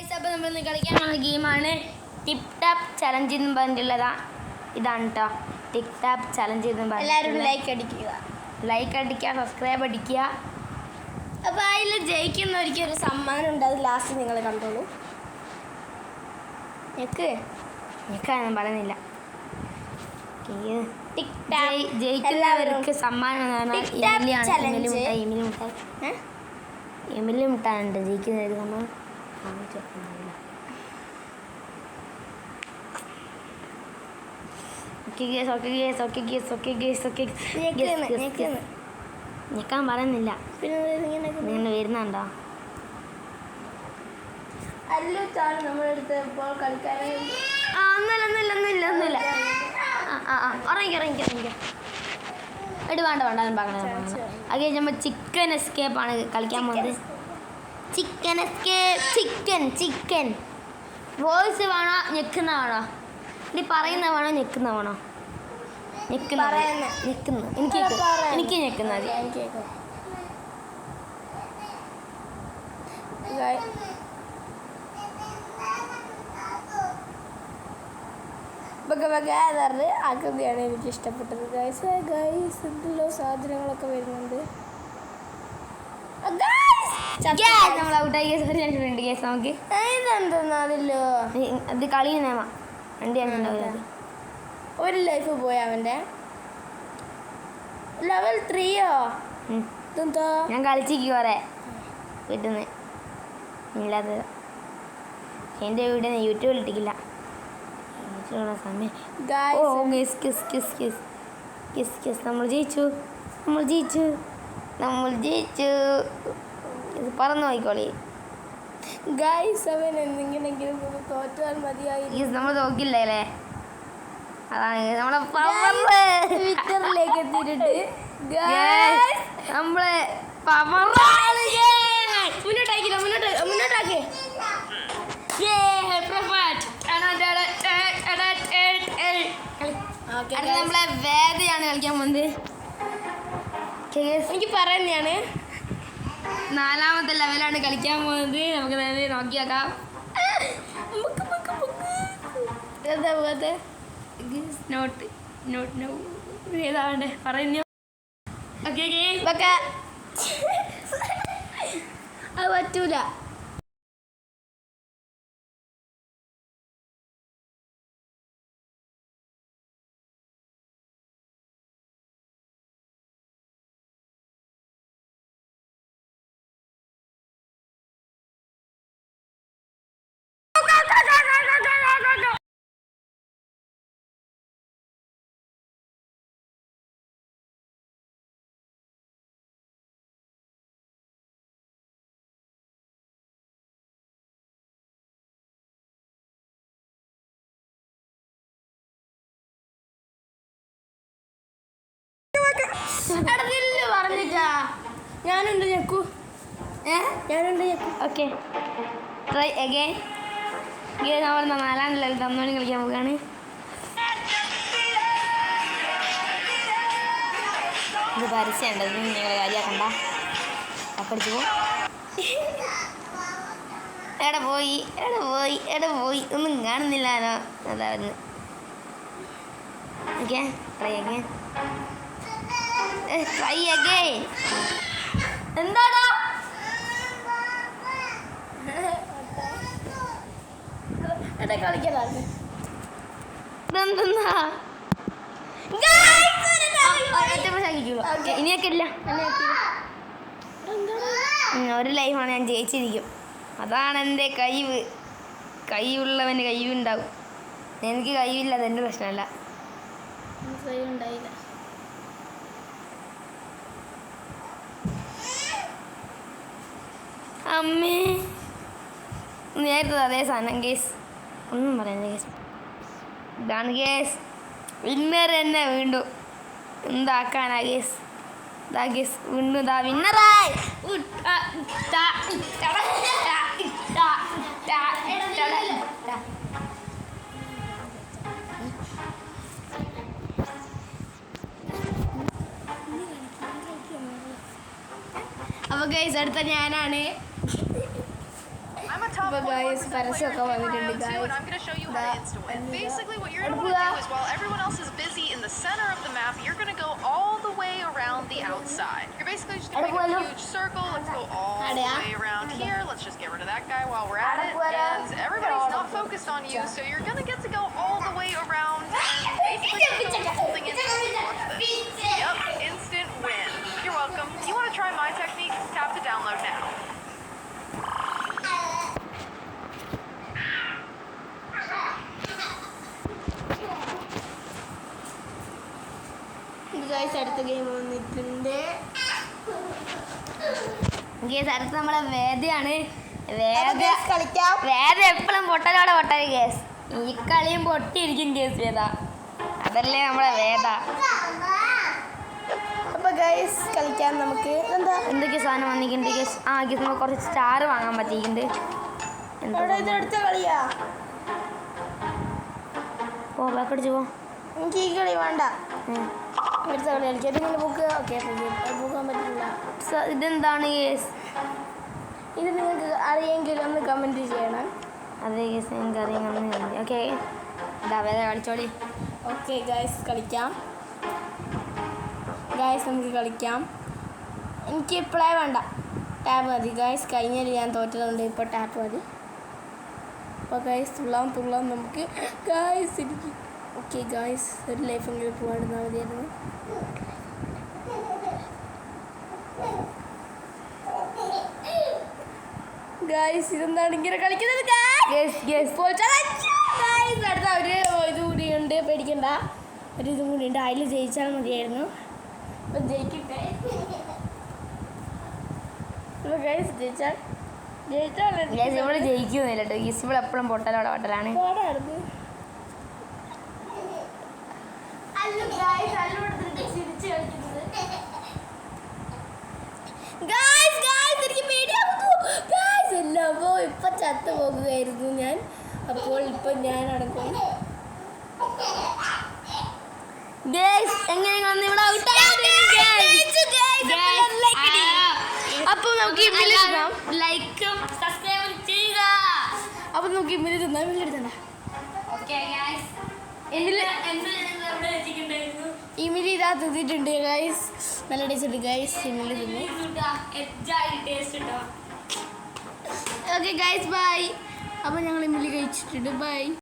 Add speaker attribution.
Speaker 1: അപ്പോൾ നമ്മളിന്ന് കളിക്കാൻ പോകുന്ന ഗെയിമാണ് ടിപ്പ് ടാപ്പ് ചലഞ്ച് എന്ന് പറഞ്ഞിട്ടുള്ളതാ. ഇതാണ് കേട്ടോ ടിപ്പ് ടാപ്പ് ചലഞ്ച് എന്ന് പറഞ്ഞ.
Speaker 2: എല്ലാവരും ലൈക്ക് അടിക്കുക,
Speaker 1: സബ്സ്ക്രൈബ് അടിക്കുക.
Speaker 2: അപ്പോൾ അതിൽ ജയിക്കുന്നവർക്ക് ഒരു സമ്മാനം ഉണ്ട്. അത് ലാസ്റ്റ് നിങ്ങൾ കണ്ടോളൂ.
Speaker 1: ഞെക്കാനൊന്നും പറയുന്നില്ല. ജയിക്കുന്നവർക്ക് സമ്മാനം എമിലി മുട്ടാനുണ്ട്. ജയിക്കുന്നവർക്ക് സമ്മാനം ഞെക്കാൻ പറയുന്നില്ല. പിന്നെ വരുന്നുണ്ടോ? ഒന്നുമില്ല. ഇറങ്ങിക്കോ. വേണ്ട അത് നമ്മൾ ചിക്കൻ എസ്കേപ്പാണ് കളിക്കാൻ പോകുന്നത്. ചിക്കൻ വോയിസ് വേണോ ഞെക്കുന്ന വേണോ? ഇനി പറയുന്ന വേണോ ഞെക്കുന്ന വേണോ? എനിക്ക് ഞെക്കുന്ന
Speaker 2: ആകൃതിയാണ് എനിക്ക് ഇഷ്ടപ്പെട്ടത്. ഗൈസ് എന്തെല്ലോ സാധനങ്ങളൊക്കെ വരുന്നുണ്ട്. ഇതെന്തെന്നല്ലോ
Speaker 1: അത് കളി നിയമ വണ്ടി
Speaker 2: ഒരു ലൈഫ് പോയി അവൻ്റെ. ലെവൽ 3യോ?
Speaker 1: ഞാൻ കളിച്ചിരിക്കും കുറെ വീട്ടിൽ നിന്ന്. ഇല്ലാതെ എൻ്റെ വീട്ടിൽ നിന്ന് യൂട്യൂബിൽ ഇട്ടിക്കില്ല. സമയം നമ്മൾ ജയിച്ചു. ഇത് പറന്നു പോയിക്കോളി.
Speaker 2: ഗൈസ് അവൻ എന്തെങ്കിലും തോറ്റാൽ മതിയായി.
Speaker 1: നമ്മൾ തോക്കില്ലേ? അതാണ് നമ്മളെ
Speaker 2: ട്വിറ്ററിലേക്ക് എത്തിയിട്ടുണ്ട്.
Speaker 1: നമ്മള് മുന്നോട്ടാക്കി. നമ്മളെ വേദയാണ് കളിക്കാൻ പോകുന്നത്.
Speaker 2: എനിക്ക് പറയുന്നതാണ്
Speaker 1: 4ാമത്തെ ലെവലാണ് കളിക്കാൻ പോകുന്നത്. നമുക്ക് നേരെ നോക്കിയാക്കാം. ഏതാണ്ട് പറയുന്നു.
Speaker 2: അത് പറ്റൂല. പറഞ്ഞിട്ടാ ഞാനുണ്ട് ഞെക്കൂ.
Speaker 1: Okay try again. നമ്മൾ 4ാം ലെവൽ തന്നോണി കളിക്കാൻ പോവുകയാണ്. ഇത് പരസ്യമുണ്ട്. ഇത് നിങ്ങൾ കാര്യമാക്കണ്ട. അപ്പടിച്ചു പോകും. എവിടെ പോയി ഒന്നും കാണുന്നില്ലാലോ. അതായിരുന്നു. Okay try again. എന്താടാ
Speaker 2: കളിക്കലാണ്.
Speaker 1: ഇനിയൊക്കെ ഇല്ല. ഒരു ലൈഫാണ് ഞാൻ ജയിച്ചിരിക്കും. അതാണ് എൻ്റെ കഴിവ്. കഴിവുള്ളവന് കഴിവുണ്ടാവും. എനിക്ക് കഴിവില്ല, അതെൻ്റെ പ്രശ്നമല്ല.
Speaker 2: ഉണ്ടായില്ല.
Speaker 1: അമ്മേ നേരത്തെ അതേ സാധനം കേസ്. ഒന്നും പറയുന്നില്ല കേസ്. ഇതാണ് കേസ്. വിന്നർ തന്നെ വീണ്ടും എന്താക്കാനാ കേസ്. ഇതാ കേസ് വീണ്ടും ഇതാ വിന്നറായി.
Speaker 2: അപ്പോൾ ഗൈസ് അടുത്ത ഞാനാണ്. അപ്പോൾ ഗൈസ് പരസ്യമൊക്കെ വന്നിട്ടുണ്ട്
Speaker 3: and I'm going to show you how to insta-win. Basically, what you're going to want to do is while everyone else is busy in the center of the map, you're going to go all the way around the outside. You're basically just going to make a huge circle. Let's go all the way around here. Let's just get rid of that guy while we're at it. And everybody's not focused on you, so you're going to get to go all the way around and basically just go holding instant. Watch this. Yep, instant win. You're welcome. You want to try my technique? Tap to download now.
Speaker 2: Guys അടുത്ത game വന്നിട്ടുണ്ട്.
Speaker 1: Guys അടുത്ത് നമ്മളെ വേദയാണ്.
Speaker 2: കളിക്കാം.
Speaker 1: വേദ എപ്പോഴും പൊട്ടലോടെ പൊട്ടൽ case. ഈ കളിയും പൊട്ടിയിരിക്കും case വേദ. അതല്ലേ നമ്മളെ വേദ.
Speaker 2: അപ്പൊ ഗൈസ് കളിക്കാൻ നമുക്ക് എന്താ
Speaker 1: എന്തൊക്കെ സാധനം വന്നിട്ടുണ്ട് കേസ്. ആ കേസ് നമുക്ക് കുറച്ച് സ്റ്റാർ വാങ്ങാൻ പറ്റിയിട്ടുണ്ട്.
Speaker 2: ഇതെടുത്ത കളിയാ.
Speaker 1: ഓ ബാക്ക് അടിച്ചു പോ.
Speaker 2: എനിക്ക് ഈ കളി വേണ്ട. അടുത്ത കളി കളിക്കാം. ഇതിങ്ങനെ ബുക്ക് ഓക്കെ പോകാൻ പറ്റില്ല.
Speaker 1: ഇതെന്താണ് കേസ്?
Speaker 2: ഇത് നിങ്ങൾക്ക് അറിയെങ്കിൽ ഒന്ന് കമൻറ്റ് ചെയ്യണം.
Speaker 1: അതെ കേസ് നിങ്ങൾക്ക് അറിയാം. ഓക്കെ ഇതാ വേദ കളിച്ചോളി.
Speaker 2: ഓക്കെ ഗൈസ് കളിക്കാം. ഗൈസ് നമുക്ക് കളിക്കാം. എനിക്ക് ഇപ്പോഴേ വേണ്ട, ടാപ്പ് മതി ഗൈസ്. കഴിഞ്ഞാൽ ഞാൻ തോറ്റതുകൊണ്ട് ഇപ്പോൾ ടാപ്പ് മതി. അപ്പോൾ ഗൈസ് തുള്ളാം നമുക്ക് ഗൈസ്. എനിക്ക് ഓക്കെ ഗൈസ് ഒരു ലൈഫെങ്കിലും പോകാടുന്നാൽ മതിയായിരുന്നു. ഗൈസ് ഇതെന്താണ് ഇങ്ങനെ കളിക്കുന്നത്? അടുത്ത ഒരു ഇത് കൂടിയുണ്ട്, പേടിക്കണ്ട. ഒരു ഇതും കൂടി ഉണ്ട്, അതിൽ ജയിച്ചാൽ മതിയായിരുന്നു. അപ്പം ജയിക്കട്ടെ. അപ്പോൾ ഗൈസ് ജയിച്ചാൽ
Speaker 1: ഇവിടെ ജയിക്കുന്നില്ല കേട്ടോ. ഗീസ് ഇവിടെ എപ്പോഴും പൊട്ടലോടെ പൊട്ടലാണ്.
Speaker 2: എല്ലാമോ ഇപ്പം ചത്തു പോകുകയായിരുന്നു ഞാൻ. അപ്പോൾ ഇപ്പം ഞാൻ അടക്കും. അപ്പോൾ നമുക്ക് ലൈക്കും സബ്സ്ക്രൈബും ചെയ്യുക. അപ്പോൾ നമുക്ക് ഇമ്മിലി തിന്നാൻ എടുത്തണ്ട. ഇമിലി ഇതാ തിന്നിട്ടുണ്ട് ഗൈസ്. നല്ല ടേസ്റ്റ് ഉണ്ട് ഗൈസ്. ഇമിലി തിന്നു. Okay guys bye. അപ്പോൾ ഞങ്ങൾ ഇമിലി കഴിച്ചിട്ടുണ്ട്. ബൈ.